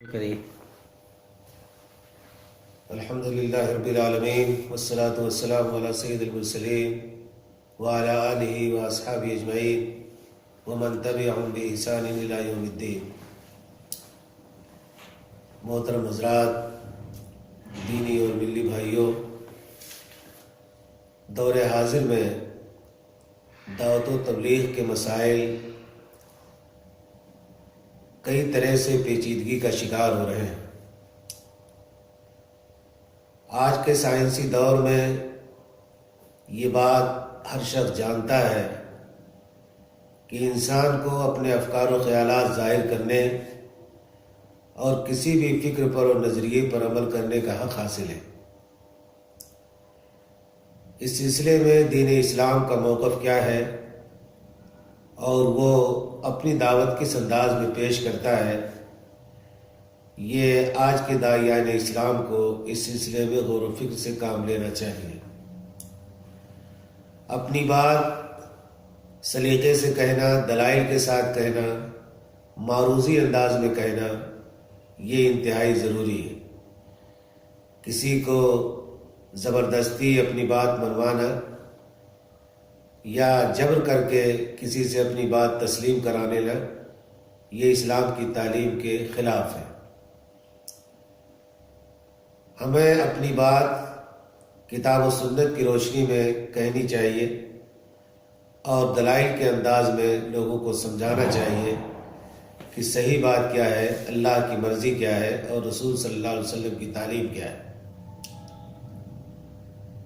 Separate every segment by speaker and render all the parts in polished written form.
Speaker 1: کریم۔
Speaker 2: الحمد للہ رب العالمین والصلاة والسلام علی سید المرسلین وعلی آلہ واصحابہ اجمعین ومن تبعہم بإحسان الی یوم الدین۔ محترم حضرات، دینی اور ملی بھائیوں، دور حاضر میں دعوت و تبلیغ کے مسائل کئی طرح سے پیچیدگی کا شکار ہو رہے ہیں۔ آج کے سائنسی دور میں یہ بات ہر شخص جانتا ہے کہ انسان کو اپنے افکار و خیالات ظاہر کرنے اور کسی بھی فکر پر اور نظریے پر عمل کرنے کا حق حاصل ہے۔ اس سلسلے میں دین اسلام کا موقف کیا ہے اور وہ اپنی دعوت کس انداز میں پیش کرتا ہے، یہ آج کے داعیان اسلام کو اس سلسلے میں غور و فکر سے کام لینا چاہیے۔ اپنی بات سلیقے سے کہنا، دلائل کے ساتھ کہنا، معروضی انداز میں کہنا، یہ انتہائی ضروری ہے۔ کسی کو زبردستی اپنی بات منوانا یا جبر کر کے کسی سے اپنی بات تسلیم کرانے نا، یہ اسلام کی تعلیم کے خلاف ہے۔ ہمیں اپنی بات کتاب و سنت کی روشنی میں کہنی چاہیے اور دلائل کے انداز میں لوگوں کو سمجھانا چاہیے کہ صحیح بات کیا ہے، اللہ کی مرضی کیا ہے اور رسول صلی اللہ علیہ وسلم کی تعلیم کیا ہے۔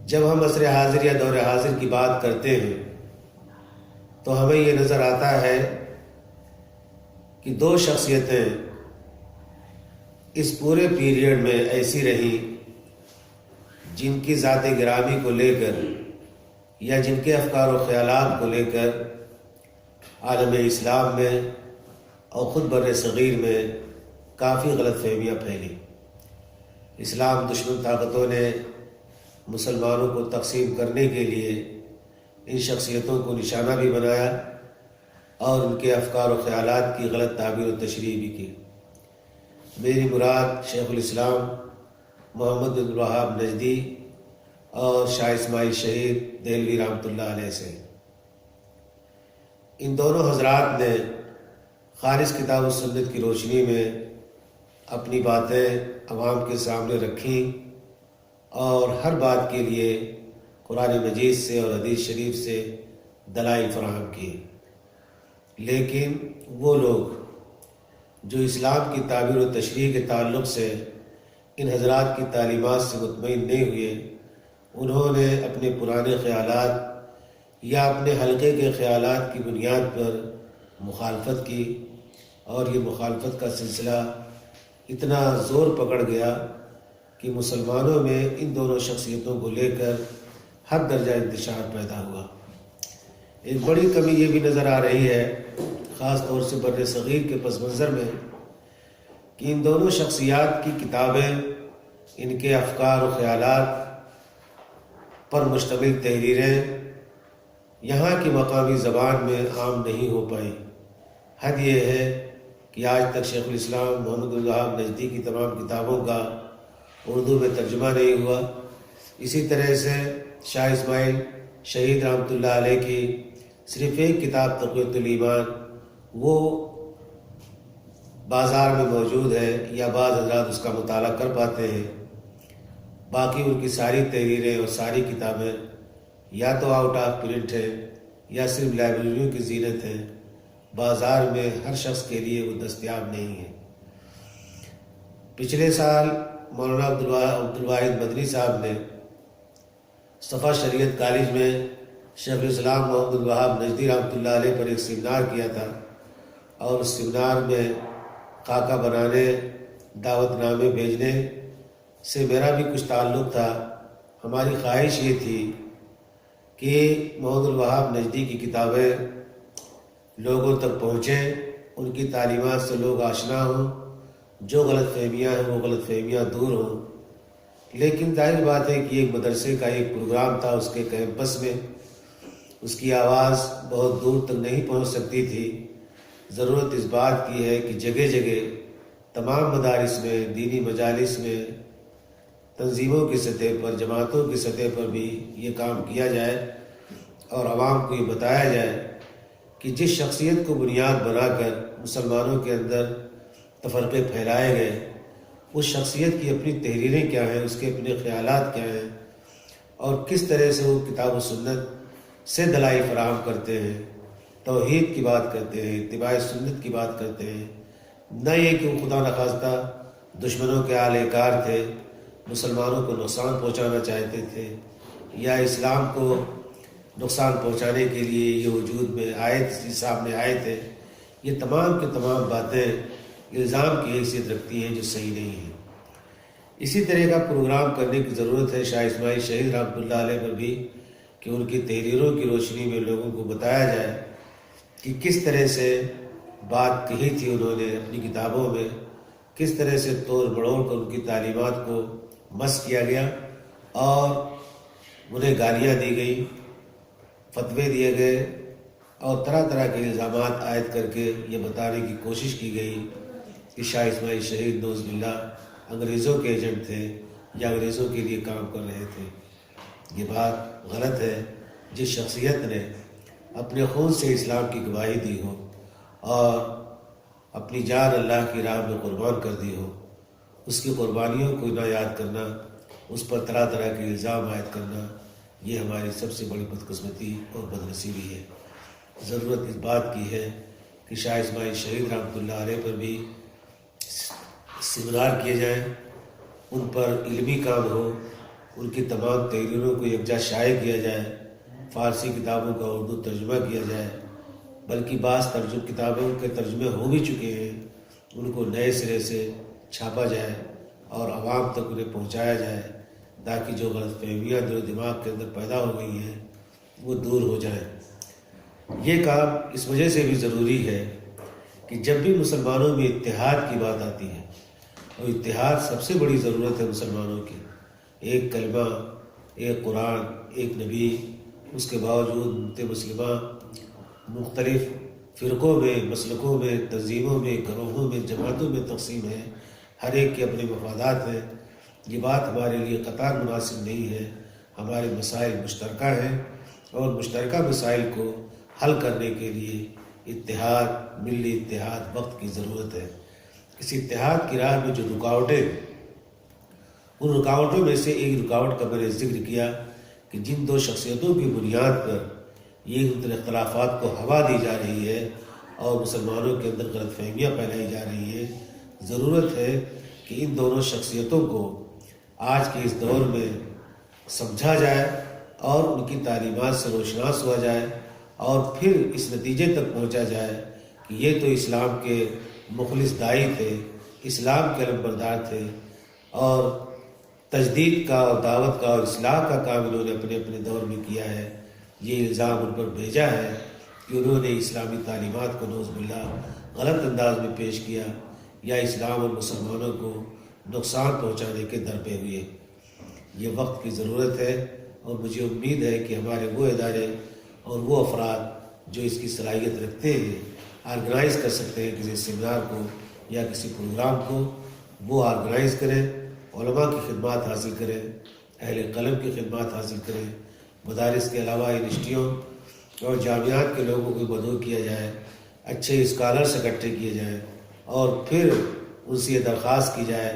Speaker 2: جب ہم عصر حاضر یا دور حاضر کی بات کرتے ہیں تو ہمیں یہ نظر آتا ہے کہ دو شخصیتیں اس پورے پیریڈ میں ایسی رہی جن کی ذات گرامی کو لے کر یا جن کے افکار و خیالات کو لے کر عالم اسلام میں اور خود بر صغیر میں کافی غلط فہمیاں پھیلی۔ اسلام دشمن طاقتوں نے مسلمانوں کو تقسیم کرنے کے لیے ان شخصیتوں کو نشانہ بھی بنایا اور ان کے افکار و خیالات کی غلط تعبیر و تشریح بھی کی۔ میری مراد شیخ الاسلام محمد بن الوہاب نجدی اور شاہ اسماعیل شہید دہلوی رحمۃ اللہ علیہ سے۔ ان دونوں حضرات نے خالص کتاب و سنت کی روشنی میں اپنی باتیں عوام کے سامنے رکھیں اور ہر بات کے لیے قرآن مجید سے اور حدیث شریف سے دلائل فراہم کیے۔ لیکن وہ لوگ جو اسلام کی تعبیر و تشریح کے تعلق سے ان حضرات کی تعلیمات سے مطمئن نہیں ہوئے، انہوں نے اپنے پرانے خیالات یا اپنے حلقے کے خیالات کی بنیاد پر مخالفت کی اور یہ مخالفت کا سلسلہ اتنا زور پکڑ گیا کہ مسلمانوں میں ان دونوں شخصیتوں کو لے کر ہر درجہ انتشار پیدا ہوا۔ ایک بڑی کمی یہ بھی نظر آ رہی ہے، خاص طور سے بر صغیر کے پس منظر میں، کہ ان دونوں شخصیات کی کتابیں، ان کے افکار و خیالات پر مشتمل تحریریں یہاں کی مقامی زبان میں عام نہیں ہو پائیں۔ حد یہ ہے کہ آج تک شیخ الاسلام محمد بن الوہاب نجدی کی تمام کتابوں کا اردو میں ترجمہ نہیں ہوا۔ اسی طرح سے شاہ اسماعیل شہید رحمۃ اللہ علیہ کی صرف ایک کتاب تقویۃ الایمان وہ بازار میں موجود ہے یا بعض حضرات اس کا مطالعہ کر پاتے ہیں، باقی ان کی ساری تحریریں اور ساری کتابیں یا تو آؤٹ آف پرنٹ ہیں یا صرف لائبریریوں کی زینت ہیں، بازار میں ہر شخص کے لیے وہ دستیاب نہیں ہے۔ پچھلے سال مولانا عبد الواحد مدنی صاحب نے صفا شریعت کالج میں شیخ الاسلام محمد بن الوہاب نجدی رحمۃ اللہ علیہ پر ایک سیمینار کیا تھا اور اس سیمینار میں خاکہ بنانے، دعوت نامے بھیجنے سے میرا بھی کچھ تعلق تھا۔ ہماری خواہش یہ تھی کہ محمد الوہاب نجدی کی کتابیں لوگوں تک پہنچیں، ان کی تعلیمات سے لوگ آشنا ہوں، جو غلط فہمیاں ہیں وہ غلط فہمیاں دور ہوں۔ لیکن ظاہر بات ہے کہ ایک مدرسے کا ایک پروگرام تھا، اس کے کیمپس میں اس کی آواز بہت دور تک نہیں پہنچ سکتی تھی۔ ضرورت اس بات کی ہے کہ جگہ جگہ تمام مدارس میں، دینی مجالس میں، تنظیموں کی سطح پر، جماعتوں کی سطح پر بھی یہ کام کیا جائے اور عوام کو یہ بتایا جائے کہ جس شخصیت کو بنیاد بنا کر مسلمانوں کے اندر تفرقے پھیلائے گئے، اس شخصیت کی اپنی تحریریں کیا ہیں، اس کے اپنے خیالات کیا ہیں، اور کس طرح سے وہ کتاب و سنت سے دلائل فراہم کرتے ہیں، توحید کی بات کرتے ہیں، اتباع سنت کی بات کرتے ہیں، نہ یہ کہ وہ خدا نخواستہ دشمنوں کے اعلی کار تھے، مسلمانوں کو نقصان پہنچانا چاہتے تھے، یا اسلام کو نقصان پہنچانے کے لیے یہ وجود میں آئے، سامنے آئے تھے۔ یہ تمام کے تمام باتیں الزام کی حیثیت رکھتی ہیں جو صحیح نہیں ہیں۔ اسی طرح کا پروگرام کرنے کی ضرورت ہے شاہ اسماعیل شہید رحمۃ اللہ علیہ پر بھی، کہ ان کی تحریروں کی روشنی میں لوگوں کو بتایا جائے کہ کس طرح سے بات کہی تھی انہوں نے اپنی کتابوں میں، کس طرح سے توڑ مڑوڑ کر ان کی تعلیمات کو مس کیا گیا اور انہیں گالیاں دی گئی، فتوے دیے گئے اور طرح طرح کے الزامات عائد کر کے یہ بتانے کی کوشش کی گئی کہ شاہ اسماعیل شہید نعوذ باللہ انگریزوں کے ایجنٹ تھے یا انگریزوں کے لیے کام کر رہے تھے۔ یہ بات غلط ہے۔ جس شخصیت نے اپنے خون سے اسلام کی گواہی دی ہو اور اپنی جان اللہ کی راہ میں قربان کر دی ہو، اس کی قربانیوں کو نہ یاد کرنا، اس پر طرح طرح کے الزام عائد کرنا، یہ ہماری سب سے بڑی بدقسمتی اور بدنصیبی ہے۔ ضرورت اس بات کی ہے کہ شاہ اسماعیل شہید رحمۃ اللہ علیہ پر بھی سیمینار کیے جائیں، ان پر علمی کام ہو، ان کی تمام تحریروں کو یکجا شائع کیا جائے، فارسی کتابوں کا اردو ترجمہ کیا جائے، بلکہ بعض کتابوں کے ترجمے ہو بھی چکے ہیں، ان کو نئے سرے سے چھاپا جائے اور عوام تک انہیں پہنچایا جائے، تاکہ جو غلط فہمیاں دل و دماغ کے اندر پیدا ہو گئی ہیں وہ دور ہو جائیں۔ یہ کام اس وجہ سے بھی ضروری ہے کہ جب بھی مسلمانوں میں اتحاد کی بات آتی ہے، اور اتحاد سب سے بڑی ضرورت ہے مسلمانوں کی، ایک کلمہ، ایک قرآن، ایک نبی، اس کے باوجود امت مسلمہ مختلف فرقوں میں، مسلکوں میں، تنظیموں میں، گروہوں میں، جماعتوں میں تقسیم ہے، ہر ایک کے اپنے مفادات ہیں۔ یہ بات ہمارے لیے قطعاً مناسب نہیں ہے۔ ہمارے مسائل مشترکہ ہیں اور مشترکہ مسائل کو حل کرنے کے لیے اتحاد، ملی اتحاد وقت کی ضرورت ہے۔ اس اتحاد کی راہ میں جو رکاوٹیں، ان رکاوٹوں میں سے ایک رکاوٹ کا میں نے ذکر کیا کہ جن دو شخصیتوں کی بنیاد پر یہ اختلافات کو ہوا دی جا رہی ہے اور مسلمانوں کے اندر غلط فہمیاں پھیلائی جا رہی ہیں، ضرورت ہے کہ ان دونوں شخصیتوں کو آج کے اس دور میں سمجھا جائے اور ان کی تعلیمات سے روشناس ہوا جائے، اور پھر اس نتیجے تک پہنچا جائے کہ یہ تو اسلام کے مخلص داعی تھے، اسلام کے علمبردار تھے، اور تجدید کا اور دعوت کا اور اصلاح کا کام انہوں نے اپنے اپنے دور میں کیا ہے۔ یہ الزام ان پر بھیجا ہے کہ انہوں نے اسلامی تعلیمات کو نعوذ باللہ غلط انداز میں پیش کیا یا اسلام اور مسلمانوں کو نقصان پہنچانے کے در پہ ہوئے۔ یہ وقت کی ضرورت ہے، اور مجھے امید ہے کہ ہمارے وہ ادارے اور وہ افراد جو اس کی صلاحیت رکھتے ہیں، آرگنائز کر سکتے ہیں کسی سیمینار کو یا کسی پروگرام کو، وہ آرگنائز کریں، علماء کی خدمات حاصل کریں، اہل قلم کی خدمات حاصل کریں، مدارس کے علاوہ یونیورسٹیوں اور جامعات کے لوگوں کو مدعو کیا جائے، اچھے اسکالرس اکٹھے کیے جائیں، اور پھر ان سے یہ درخواست کی جائے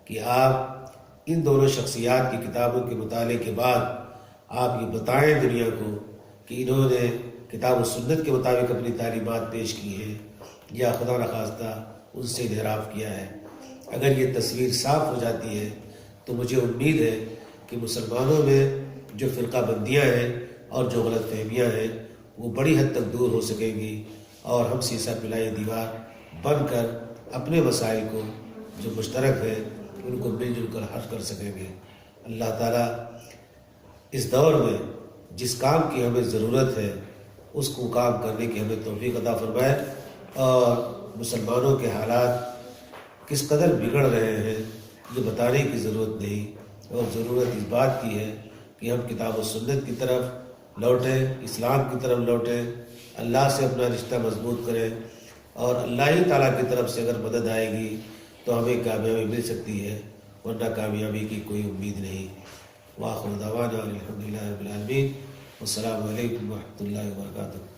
Speaker 2: کہ آپ ان دونوں شخصیات کی کتابوں کے مطالعے کے بعد آپ یہ بتائیں دنیا کو کہ انہوں نے کتاب و سنت کے مطابق اپنی تعلیمات پیش کی ہیں یا خدا نخواستہ ان سے انحراف کیا ہے۔ اگر یہ تصویر صاف ہو جاتی ہے تو مجھے امید ہے کہ مسلمانوں میں جو فرقہ بندیاں ہیں اور جو غلط فہمیاں ہیں وہ بڑی حد تک دور ہو سکیں گی، اور ہم سیسا پلائی دیوار بن کر اپنے مسائل کو جو مشترک ہے ان کو مل جل کر حل کر سکیں گے۔ اللہ تعالیٰ اس دور میں جس کام کی ہمیں ضرورت ہے اس کو کام کرنے کی ہمیں توفیق عطا فرمائے، اور مسلمانوں کے حالات کس قدر بگڑ رہے ہیں یہ بتانے کی ضرورت نہیں، اور ضرورت اس بات کی ہے کہ ہم کتاب و سنت کی طرف لوٹیں، اسلام کی طرف لوٹیں، اللہ سے اپنا رشتہ مضبوط کریں، اور اللہ ہی تعالیٰ کی طرف سے اگر مدد آئے گی تو ہمیں کامیابی مل سکتی ہے، ورنہ کامیابی کی کوئی امید نہیں۔ وآخر دعوانا الحمدللہ رب العالمین، والسلام علیکم ورحمۃ اللہ وبرکاتہ۔